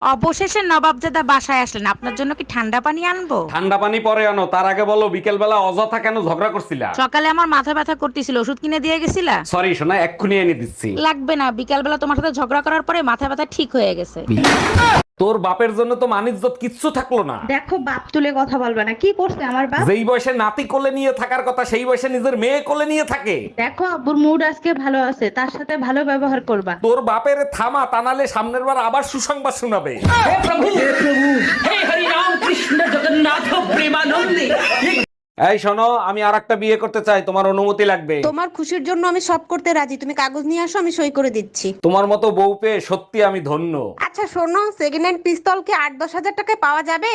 অবশেষে নবাবজাদা বাসায় আসলেন, আপনার জন্য কি ঠান্ডা পানি আনবো? ঠান্ডা পানি পরে আনো, তার আগে বলো বিকেল বেলা অযথা কেন ঝগড়া করছিলা? সকালে আমার মাথা ব্যথা করতেছিল, ওষুধ কিনে দিয়ে গেছিলা? সরি সোনা, এক্ষুনি এনে দিচ্ছি। লাগবে না, বিকাল বেলা তোমার সাথে ঝগড়া করার পরে মাথা ব্যথা ঠিক হয়ে গেছে। তোর বাপের জন্য তো মানিজ্জত কিচ্ছু থাকলো না। দেখো, বাপ তুলে কথা বলবে না। কি করছে আমার বাপ? যেই বয়সে নাতি কোলে নিয়ে থাকার কথা সেই বয়সে নিজের মেয়ে কোলে নিয়ে থাকে। দেখো, আব্বুর মুড আজকে ভালো আছে, তার সাথে ভালো ব্যবহার করবা। তোর বাপের থামা, তা নাহলে সামনের বার আবার সুসংবাদ শোনাবে। এই শোনো, আমি আরেকটা বিয়ে করতে চাই, তোমার অনুমতি লাগবে। তোমার খুশির জন্য আমি সব করতে রাজি, তুমি কাগজ নিয়ে আসো, আমি সই করে দিচ্ছি। তোমার মতো বউ পেয়ে সত্যি আমি ধন্য। আচ্ছা শোনো, সেকেন্ড হ্যান্ড পিস্তল কি 8-10 হাজার টাকায় পাওয়া যাবে?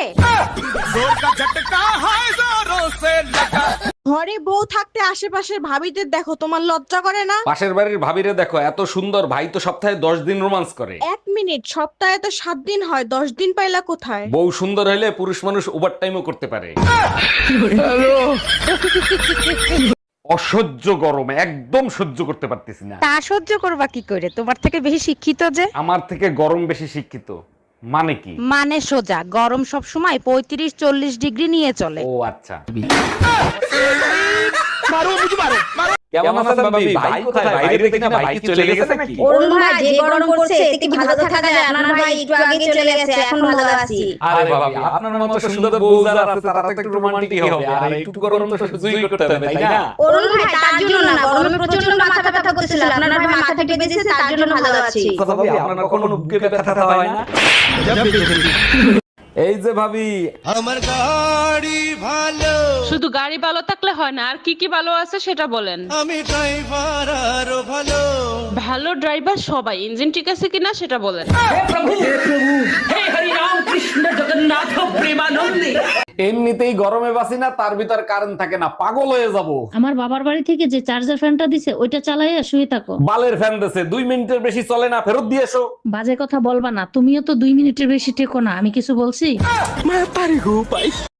ঘরে বউ থাকতে আশেপাশের ভাবিদের দেখো, তোমার লজ্জা করে না? পাশের বাড়ির ভাবিরে দেখো, এত সুন্দর, ভাই তো সপ্তাহে 10 দিন রোমান্স করে। 1 মিনিট, সপ্তাহে তো 7 দিন হয়, 10 দিন পাইলা কোথায়? বউ সুন্দর হলে পুরুষ মানুষ ওভার টাইমও করতে পারে। অসহ্য গরম, একদম সহ্য করতে পারতেছি না। তা সহ্য করবা কি করে? তোমার থেকে বেশি শিক্ষিত যে। আমার থেকে গরম বেশি শিক্ষিত মানে কি? মানে সোজা, গরম সব সময় 35-40 ডিগ্রি নিয়ে চলে। ও আচ্ছা। কেমন আছেন ভাবি? ভাই কোথায়? বাইরে দেখি না, ভাই কি চলে গেছে নাকি? অরুণ ভাই, যে গরম পড়ছে এতে কি ভালো থাকা যায়? আপনার ভাই একটু আগে চলে গেছে, এখন ভালো আছি। আরে ভাবি, আপনার মতো সুন্দর বউ যারা আছে তারা তো একটু রোমান্টিক হবে, আর একটু গরম তো সহ্যই করতে হবে, তাই না? অরুণ ভাই, তার জন্য না, গরমে প্রচন্ড মাথা ব্যথা করতেছিল, আপনার ভাই মাথা টেপে দিয়েছে, তার জন্য ভালো আছি। কথা ভাবি, আপনার কখনো বুকে ব্যথা হয় না? এই যে ভাবি, আমার গাড়ি ভালো, শুধু গাড়ি ভালো থাকলে হয় না, আর কি কি ভালো আছে সেটা বলেন। আমি ড্রাইভার আরো ভালো। ভালো ড্রাইভার সবাই, ইঞ্জিন ঠিক আছে কিনা সেটা বলেন। এমনিতেই গরমে বাসি না, তার ভিতর কারেন্ট থাকে না, পাগল হয়ে যাব। আমার বাবার বাড়ি থেকে যে চার্জার ফ্যানটা দিছে ওইটা চালাইয়া শুয়ে থাকো। বালের ফ্যান দেছে, 2 মিনিটের বেশি চলে না, ফেরত দিয়ে এসো। বাজে কথা বলবা না, তুমিও তো 2 মিনিটের বেশি টেকো না। আমি কিছু বলছি?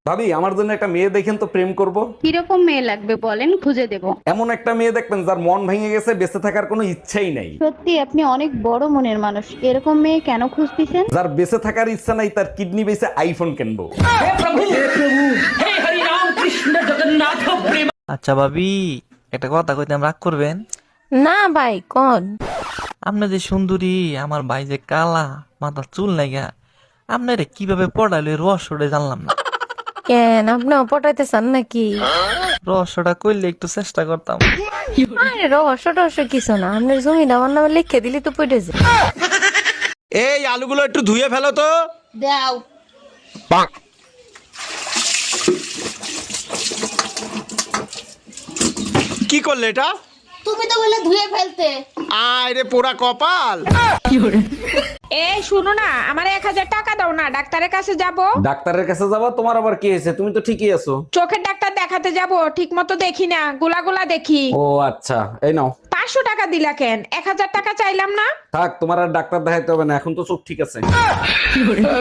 ভাবি, আমার জন্য একটা মেয়ে দেখেন তো, প্রেম করব। কিরকম মেয়ে লাগবে বলেন, খুঁজে দেব। এমন একটা মেয়ে দেখবেন যার মন ভেঙে গেছে, বেঁচে থাকার কোনো ইচ্ছাই নাই। সত্যি আপনি অনেক বড় মনের মানুষ। এরকম মেয়ে কেন খুঁজতেছেন? যার বেঁচে থাকার ইচ্ছা নাই, তার কিডনি বেঁচে আইফোন কিনবো। আচ্ছা ভাবি, একটা কথা কইতাম, রাগ করবেন না ভাই, কোন? আপনি যে সুন্দরী, আমার ভাই যে কালা, মাথার চুল নাইগা, আপনারে কিভাবে পড়াইলো এই রহস্যটা জানলাম না। কেন, আপনিও পটাইতে চান নাকি? রহস্যটা কইলে একটু চেষ্টা করতাম। আরে রহস্য টহস্য কিছু না, আপনার জমিটা আমার নামে লিখে দিলি তো পড়ে যায়। এই আলুগুলো একটু ধুয়ে ফেলো তো। দাও। কি করলে এটা? তুমি তো বলে ধুয়ে ফেলতে। আয় রে পোড়া কপাল। এই শুনো না, আমার 1000 টাকা দাও না, ডাক্তারের কাছে যাব। ডাক্তারের কাছে যাবো? তোমার আবার কি হয়েছে? তুমি তো ঠিকই আছো। চোখের ডাক্তার দেখাতে যাব, ঠিক মতো দেখি না, গোলা দেখি। ও আচ্ছা, এই নাও। 500 টাকা দিলা কেন? 1000 টাকা চাইলাম না। থাক, তোমার আর ডাক্তার দেখাইতে হবে না, এখন তো চোখ ঠিক আছে।